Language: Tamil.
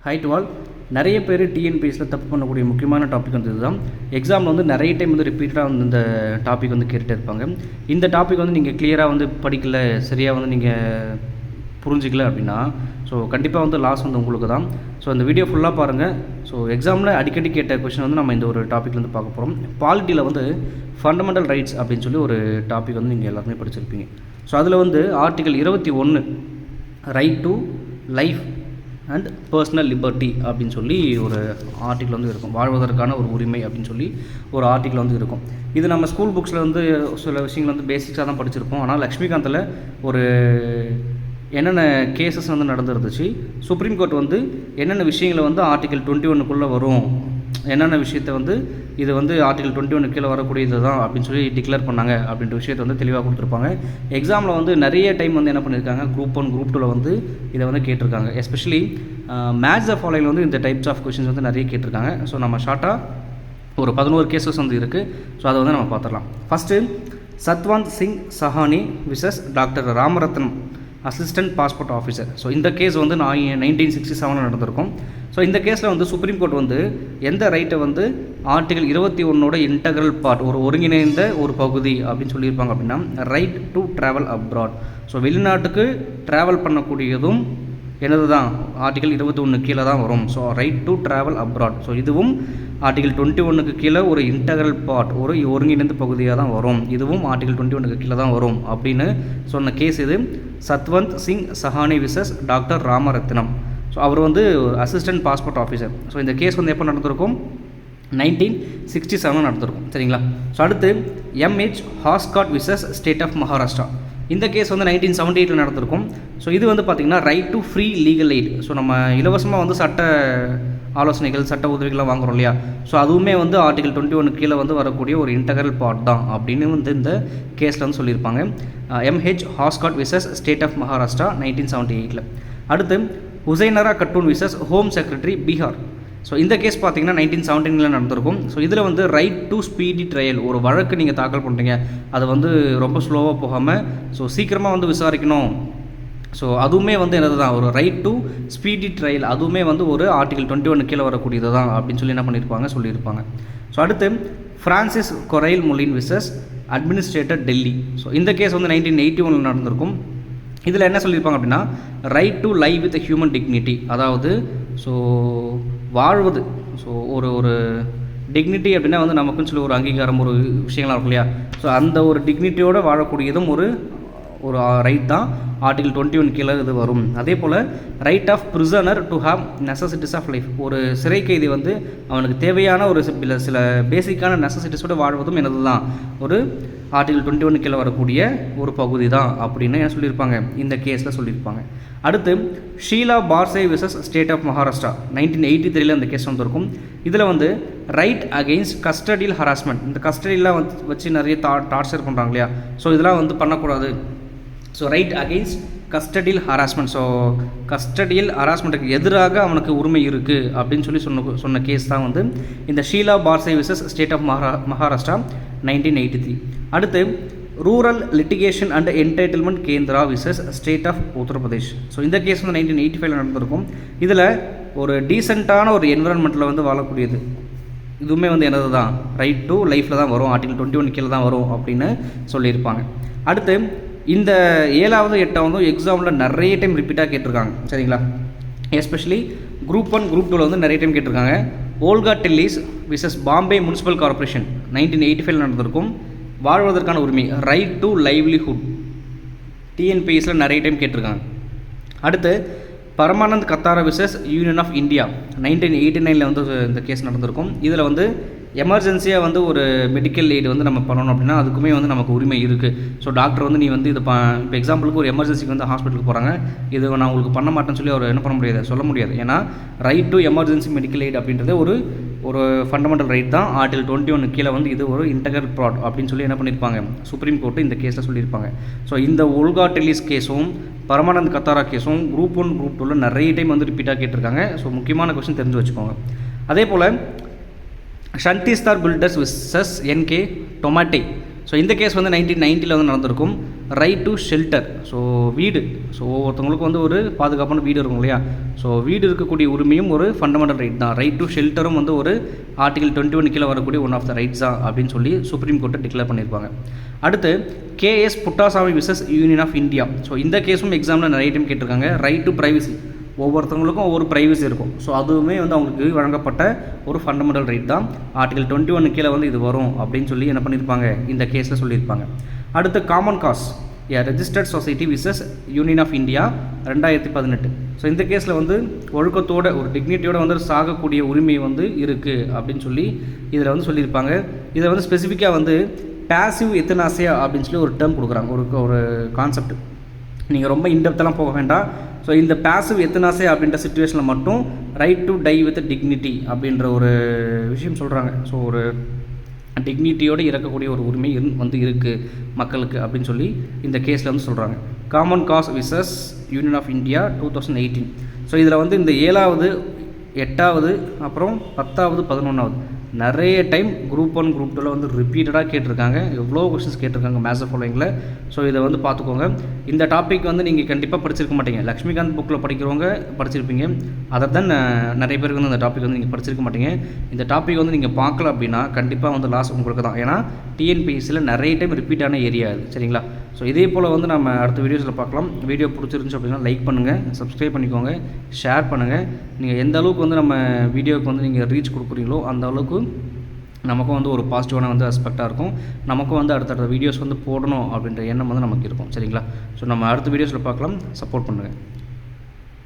High to all. நிறைய பேர் டிஎன்பிஎஸ்சியில் தப்பு பண்ணக்கூடிய முக்கியமான டாபிக் வந்து இதுதான். எக்ஸாமில் வந்து நிறைய டைம் வந்து ரிப்பீட்டடாக வந்து இந்த டாபிக் வந்து கேட்டுகிட்டே இருப்பாங்க. இந்த டாபிக் வந்து நீங்கள் கிளியராக வந்து படிக்கல, சரியாக வந்து நீங்கள் புரிஞ்சிக்கல அப்படின்னா ஸோ கண்டிப்பாக வந்து லாஸ் வந்து உங்களுக்கு தான். ஸோ இந்த வீடியோ ஃபுல்லாக பாருங்கள். ஸோ எக்ஸாமில் அடிக்கடி கேட்ட கொஷின் வந்து நம்ம இந்த ஒரு டாப்பிக்லேருந்து பார்க்க போகிறோம். பாலிட்டியில் வந்து ஃபண்டமெண்டல் ரைட்ஸ் அப்படின்னு சொல்லி ஒரு டாபிக் வந்து நீங்கள் எல்லாருமே படிச்சிருப்பீங்க. ஸோ அதில் வந்து article 21 right to life and personal liberty அப்படின்னு சொல்லி ஒரு ஆர்டிக்கல் வந்து இருக்கும். வாழ்வதற்கான ஒரு உரிமை அப்படின்னு சொல்லி ஒரு ஆர்டிக்கல் வந்து இருக்கும். இது நம்ம ஸ்கூல் புக்ஸில் வந்து சில விஷயங்கள் வந்து பேசிக்ஸாக தான் படிச்சிருப்போம். ஆனால் லக்ஷ்மிகாந்தில் ஒரு என்னென்ன கேசஸ் வந்து நடந்துருந்துச்சு, சுப்ரீம் கோர்ட் வந்து என்னென்ன விஷயங்களை வந்து ஆர்டிகல் 21 வரும், என்னென்ன விஷயத்தை வந்து இது வந்து ஆர்டிகல் 21 கீழே வரக்கூடியது தான் அப்படின்னு சொல்லி டிக்ளேர் பண்ணாங்க அப்படின்ற விஷயத்தை வந்து தெளிவாக கொடுத்துருப்பாங்க. எக்ஸாமில் வந்து நிறைய டைம் வந்து என்ன பண்ணியிருக்காங்க, குரூப் 1 குரூப் 2 வந்து இதை வந்து கேட்டிருக்காங்க. எஸ்பெஷலி மேத்ஸ் ஆஃப் ஃபாலோயில் வந்து இந்த டைப்ஸ் ஆஃப் கொஷின்ஸ் வந்து நிறைய கேட்டிருக்காங்க. ஸோ நம்ம ஷார்ட்டாக ஒரு 11 கேசஸ் வந்து இருக்குது. ஸோ அதை வந்து நம்ம பார்த்துடலாம். First Satwant Singh Sahani versus doctor Ramaratnam assistant passport officer. So இந்த கேஸ் வந்து 1967 நடந்திருக்கும். ஸோ இந்த கேஸில் வந்து சுப்ரீம் கோர்ட் வந்து எந்த ரைட்டை வந்து ஆர்டிகல் 21 இன்டெக்ரல் பார்ட், ஒரு ஒருங்கிணைந்த ஒரு பகுதி அப்படின்னு சொல்லியிருப்பாங்க அப்படின்னா right to travel abroad. So வெளிநாட்டுக்கு ட்ராவல் பண்ணக்கூடியதும் என்னது தான் ஆர்டிகல் 21 கீழே தான் வரும். So right to travel abroad. So இதுவும் ஆர்டிகல் 21 கீழே ஒரு இன்டெக்ரல் பார்ட், ஒரு ஒருங்கிணைந்த பகுதியாக தான் வரும். இதுவும் ஆர்டிகல் 21 கீழே தான் வரும் அப்படின்னு சொன்ன கேஸ் இது. Satwant Singh Sahani versus doctor Ramaratnam. So அவர் வந்து அசிஸ்டன்ட் பாஸ்போர்ட் ஆஃபீஸர். ஸோ இந்த கேஸ் வந்து எப்போ நடந்திருக்கும், 1967 நடந்திருக்கும். சரிங்களா. ஸோ அடுத்து MH Hoskot versus state of Maharashtra. இந்த கேஸ் வந்து 1978 நடந்திருக்கும். ஸோ இது வந்து பார்த்திங்கன்னா right to free legal aid. So நம்ம இலவசமாக வந்து சட்ட ஆலோசனைகள், சட்ட உதவிகள்லாம் வாங்குகிறோம் இல்லையா. ஸோ அதுவுமே வந்து ஆர்டிகல் 21 கீழே வந்து வரக்கூடிய ஒரு இன்டெக்ரல் பார்ட் தான் அப்படின்னு வந்து இந்த கேஸில் வந்து சொல்லியிருப்பாங்க. MH Hoskot versus state of Maharashtra 1978. அடுத்து Hussainara Khatoon versus home secretary Bihar. So இந்த கேஸ் பார்த்தீங்கன்னா 1917 நடந்திருக்கும். ஸோ இதில் வந்து ரைட் டு ஸ்பீடி ட்ரையல், ஒரு வழக்கு நீங்கள் தாக்கல் பண்ணுறீங்க, அது வந்து ரொம்ப ஸ்லோவாக போகாமல் ஸோ சீக்கிரமாக வந்து விசாரிக்கணும். ஸோ அதுவுமே வந்து என்னது தான், ஒரு ரைட் டு ஸ்பீடி ட்ரையல், அதுவுமே வந்து ஒரு ஆர்டிகல் 21 கீழே வரக்கூடியது தான் அப்படின்னு சொல்லி என்ன பண்ணியிருப்பாங்க, சொல்லியிருப்பாங்க. ஸோ அடுத்து Francis Coralie Mullin versus administrator Delhi. So இந்த கேஸ் வந்து 1981 நடந்திருக்கும். இதில் என்ன சொல்லியிருப்பாங்க அப்படின்னா right to live with human dignity, அதாவது ஸோ வாழ்வது, ஸோ ஒரு டிக்னிட்டி அப்படின்னா வந்து நமக்குன்னு சொல்லி ஒரு அங்கீகாரம், ஒரு விஷயங்களாக இருக்கும் இல்லையா. ஸோ அந்த ஒரு டிக்னிட்டியோடு வாழக்கூடியதும் ஒரு ரைட் தான் ஆர்டிகல் 21 கீழே இது வரும். அதே போல் right of prisoner to have necessities of life, ஒரு சிறை கைதி வந்து அவனுக்கு தேவையான ஒரு சில பேசிக்கான நெசசிட்டிஸோடு வாழ்வதும் என்னது தான் ஒரு ஆர்டிகல் 21 கீழே வரக்கூடிய ஒரு பகுதி தான் அப்படின்னு என்ன சொல்லியிருப்பாங்க, இந்த கேஸில் சொல்லியிருப்பாங்க. அடுத்து Sheela Barse versus state of Maharashtra 1983 அந்த கேஸ் வந்திருக்கும். இதில் வந்து ரைட் அகெயின்ஸ்ட் கஸ்டடியல் ஹராஸ்மெண்ட், இந்த கஸ்டடியெலாம் வச்சு நிறைய டார்ச்சர் பண்ணுறாங்க இல்லையா. ஸோ இதெல்லாம் வந்து பண்ணக்கூடாது. So right against custodial harassment, so custodial ஹராஸ்மெண்ட்டுக்கு எதிராக அவனுக்கு உரிமை இருக்குது அப்படின்னு சொல்லி சொன்ன கேஸ் தான் வந்து இந்த Sheela Barse versus state of Maharashtra 1983. அடுத்து rural litigation and entitlement Kendra versus state of Uttar Pradesh. So இந்த கேஸ் வந்து 1985 நடந்திருக்கும். இதில் ஒரு டீசெண்டான ஒரு என்விரான்மெண்ட்டில் வந்து வாழக்கூடியது, இதுவுமே வந்து என்னது தான் ரைட் டு லைஃப்பில் தான் வரும், ஆர்டிகல் 21 கீழே தான் வரும் அப்படின்னு சொல்லியிருப்பாங்க. அடுத்து இந்த 7வது 8வது எக்ஸாமில் நிறைய டைம் ரிப்பீட்டாக கேட்டிருக்காங்க. சரிங்களா. எஸ்பெஷலி குரூப் 1 குரூப் 2 வந்து நிறைய டைம் கேட்டிருக்காங்க. Olga Tellis versus Bombay municipal corporation 1985 நடந்திருக்கும். வாழ்வதற்கான உரிமை, ரைட் டு லைவ்லிஹுட், டிஎன்பிஎஸ்சில் நிறைய டைம் கேட்டிருக்காங்க. அடுத்து Paramanand Katara versus union of India 1989 வந்து இந்த கேஸ் நடந்திருக்கும். இதில் வந்து எமர்ஜென்சியாக வந்து ஒரு மெடிக்கல் எய்டு வந்து நம்ம பண்ணணும் அப்படின்னா அதுக்குமே வந்து நமக்கு உரிமை இருக்குது. ஸோ டாக்டர் வந்து நீ வந்து இது இப்போ எக்ஸாம்பிளுக்கு ஒரு எமர்ஜென்சிக்கு வந்து ஹாஸ்பிட்டலுக்கு போகிறாங்க, இது நான் உங்களுக்கு பண்ண மாட்டேன்னு சொல்லி அவர் என்ன பண்ண முடியாது, சொல்ல முடியாது. ஏன்னா right to emergency medical eight அப்படின்றது ஒரு ஃபண்டமெண்டல் ரைட் தான். ஆர்டிகல் 21 கீழே வந்து இது ஒரு இன்டெக்ரல் பார்ட் அப்படின்னு சொல்லி என்ன பண்ணியிருப்பாங்க, சுப்ரீம் கோர்ட்டு இந்த கேஸில் சொல்லியிருப்பாங்க. ஸோ இந்த ஓல்கா டெல்லிஸ் கேஸும் பரமானந்த் கத்தாரா கேஸும் குரூப் 1 குரூப் 2 நிறைய டைம் வந்து ரிப்பீட்டாக கேட்டிருக்காங்க. ஸோ முக்கியமான கொஸ்டின் தெரிஞ்சு வச்சுக்கோங்க. அதே போல் ஷன்திஸ்தார் பில்டர்ஸ் விசஸ் என்கே டொமாட்டே ஸோ இந்த கேஸ் வந்து 1990 வந்து நடந்திருக்கும். ரைட் டு ஷெல்டர், ஸோ வீடு, ஸோ ஒவ்வொருத்தவங்களுக்கும் வந்து ஒரு பாதுகாப்பான வீடு இருக்கும் இல்லையா, ஸோ வீடு இருக்கக்கூடிய உரிமையும் ஒரு ஃபண்டமெண்டல் ரைட் தான். ரைட் டு ஷெல்டரும் வந்து ஒரு ஆர்டிகல் 21 கீழே வரக்கூடிய ஒன் ஆஃப் த ரைட்ஸ் தான் அப்படின்னு சொல்லி சுப்ரீம் கோர்ட்டை டிக்ளேர் பண்ணியிருப்பாங்க. அடுத்து KS Puttaswamy versus union of India. So இந்த கேஸும் எக்ஸாமில் நிறைய டைம் கேட்டிருக்காங்க. ரைட் டு ப்ரைவசி, ஒவ்வொருத்தவங்களுக்கும் ஒவ்வொரு ப்ரைவசி இருக்கும். ஸோ அதுவுமே வந்து அவங்களுக்கு வழங்கப்பட்ட ஒரு ஃபண்டமெண்டல் ரைட் தான். ஆர்டிகல் 21 கீழே வந்து இது வரும் அப்படின்னு சொல்லி என்ன பண்ணியிருப்பாங்க, இந்த கேஸில் சொல்லியிருப்பாங்க. அடுத்து common cause, registered society versus union of India 2018. So இந்த கேஸில் வந்து ஒழுக்கத்தோட ஒரு டிக்னிட்டியோட வந்து சாகக்கூடிய உரிமை வந்து இருக்குது அப்படின்னு சொல்லி இதில் வந்து சொல்லியிருப்பாங்க. இதில் வந்து ஸ்பெசிஃபிக்காக வந்து பேசிவ் எத்தனாசியா அப்படின்னு சொல்லி ஒரு டேர்ம் கொடுக்குறாங்க, ஒரு கான்செப்ட். நீங்கள் ரொம்ப இன்டெப்த்தெல்லாம் போக வேண்டாம். ஸோ இந்த பேசிவ் எத்தனாசியா அப்படின்ற சிச்சுவேஷனில் மட்டும் right to die with dignity அப்படின்ற ஒரு விஷயம் சொல்கிறாங்க. ஸோ ஒரு டிக்னிட்டியோடு இறக்கக்கூடிய ஒரு உரிமை வந்து இருக்குது மக்களுக்கு அப்படின்னு சொல்லி இந்த கேஸில் வந்து சொல்கிறாங்க. Common cause versus union of India 2018. So இதில் வந்து இந்த 7வது 8வது அப்புறம் 10வது 11வது நிறைய டைம் குரூப் 1 குரூப் 2 வந்து ரிப்பீட்டடாக கேட்டிருக்காங்க. எவ்வளோ கொஸ்டின்ஸ் கேட்டிருக்காங்க மேத்ஸ் ஃபாலோயிங்கில். ஸோ இதை வந்து பார்த்துக்கோங்க. இந்த டாபிக் வந்து நீங்கள் கண்டிப்பாக படிச்சிருக்க மாட்டீங்க. லக்ஷ்மிகாந்த் புக்கில் படிக்கிறவங்க படிச்சிருப்பீங்க. அதை தான் நிறைய பேருக்கு வந்து இந்த டாபிக் வந்து நீங்கள் படிச்சிருக்க மாட்டீங்க. இந்த டாபிக் வந்து நீங்கள் பார்க்கல அப்படின்னா கண்டிப்பாக வந்து லாஸ் உங்களுக்கு தான். ஏன்னா டிஎன்பிஎஸ்சியில் நிறைய டைம் ரிப்பீட்டான ஏரியா அது, சரிங்களா? ஸோ இதே போல் வந்து நம்ம அடுத்த வீடியோஸில் பார்க்கலாம். வீடியோ பிடிச்சிருந்துச்சு அப்படின்னா லைக் பண்ணுங்கள், சப்ஸ்கிரைப் பண்ணிக்கோங்க, ஷேர் பண்ணுங்கள். நீங்கள் எந்த அளவுக்கு வந்து நம்ம வீடியோவுக்கு வந்து நீங்கள் ரீச் கொடுக்குறீங்களோ அந்த அளவுக்கு நமக்கும் வந்து ஒரு பாசிட்டிவான வந்து அஸ்பெக்டாக இருக்கும். நமக்கும் வந்து அடுத்தடுத்த வீடியோஸ் வந்து போடணும் அப்படின்ற எண்ணம் வந்து நமக்கு இருக்கும், சரிங்களா? ஸோ நம்ம அடுத்த வீடியோஸில் பார்க்கலாம். சப்போர்ட் பண்ணுங்கள்.